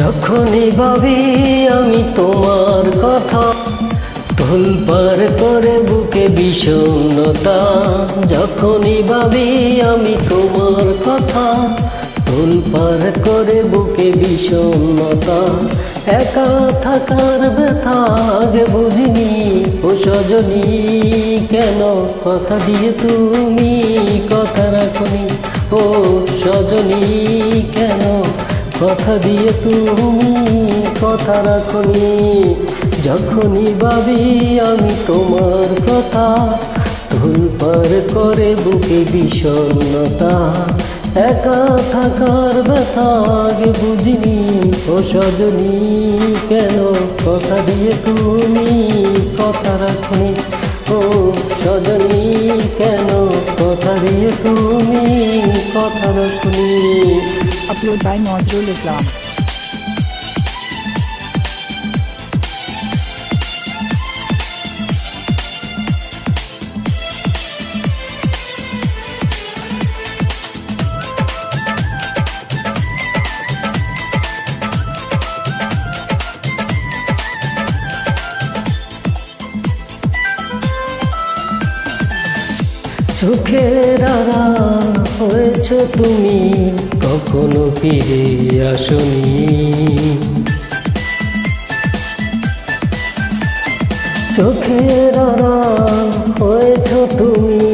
যখনই ভাবি আমি তোমার কথা, তোলপাড় করে বুকে বিষণ্ণতা। যখনই ভাবি আমি তোমার কথা, তোলপাড় করে বুকে বিষণ্ণতা। একা থাকার ব্যথা আগে বুঝিনি, ও সজনী কেন কথা দিয়ে তুমি কথা রাখনি। ও সজনী কেন কথা দিয়ে তুমি কথা রাখনি। যখনই ভাবি আমি তোমার কথা, তোলপাড় করে বুকে বিষণ্ণতা। একা থাকার ব্যথা আগে বুঝিনি, ও সজনী কেন কথা দিয়ে তুমি কথা রাখনি। ও সজনী কেন কথা দিয়ে তুমি কথা রাখনি। Upload by Nazrul Islam. চোখের আড়াল হয়েছ তুমি, কখনো ফিরে আসনি। চোখের আড়াল হয়েছ তুমি,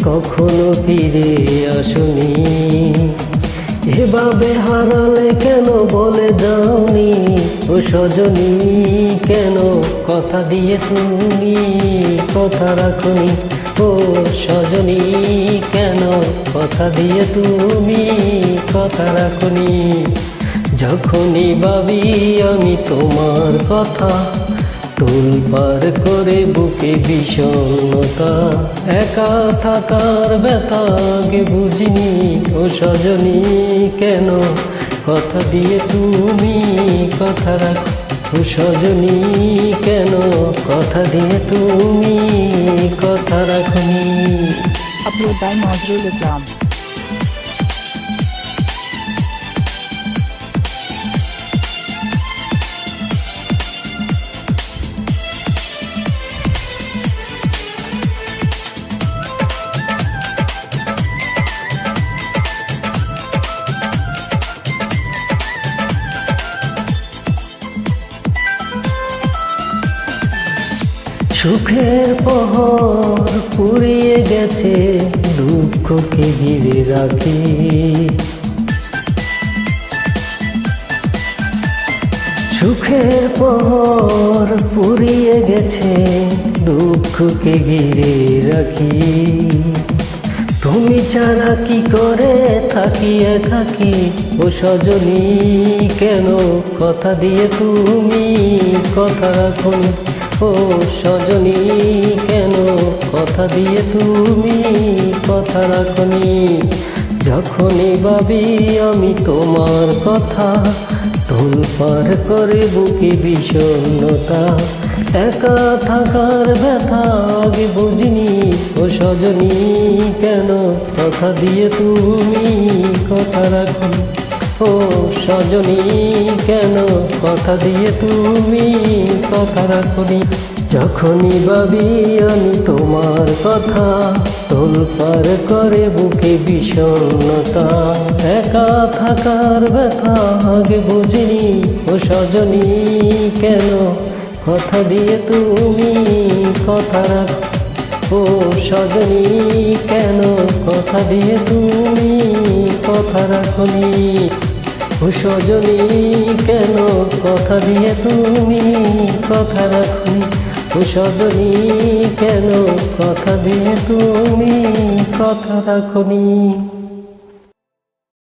কখনো ফিরে আসনি। এভাবে হারালে কেন বলে যাওনি, ও সজনী কেন কথা দিয়ে তুমি কথা রাখনি। ও সজনী কেন কথা দিয়ে তুমি কথা রাখনি। যখনই ভাবি আমি তোমার কথা, তোলপাড় করে বুকে বিষণ্ণতা। একা থাকার ব্যথা আগে বুঝিনি, ও সজনী কেন কথা দিয়ে তুমি কথা রাখো। ও সজনী কেন কথা দিয়ে তুমি কথা রাখনি। Upload by Nazrul Islam. সুখের পহর পুড়িয়ে গেছে, দুঃখকে ঘিরে রাখি। সুখের পহর পুড়িয়ে গেছে, দুঃখকে ঘিরে রাখি। তুমি ছাড়া কি করে থাকি একাকি, ও সজনী কেন কথা দিয়ে তুমি কথা রাখনি। ও সজনী কেন কথা দিয়ে তুমি কথা রাখনি। যখনই ভাবি আমি তোমার কথা, তোলপাড় করে বুকে বিষণ্ণতা। একা থাকার ব্যথা আগে বুঝিনি, ও সজনী কেন কথা দিয়ে তুমি কথা রাখনি। ও সজনী কেন কথা দিয়ে তুমি কথা রাখনি। যখনই ভাবি আমি তোমার কথা, তোলপাড় করে বুকে বিষণ্ণতা। একা থাকার ব্যথা আগে বুঝিনি, ও সজনী কেন কথা দিয়ে তুমি কথা রাখো। ও সজনী কেন কথা দিয়ে তুমি কথা রাখনি। ও সজনী কেন কথা দিয়ে তুমি কথা রাখনি। ও সজনী কেন কথা দিয়ে তুমি কথা রাখনি।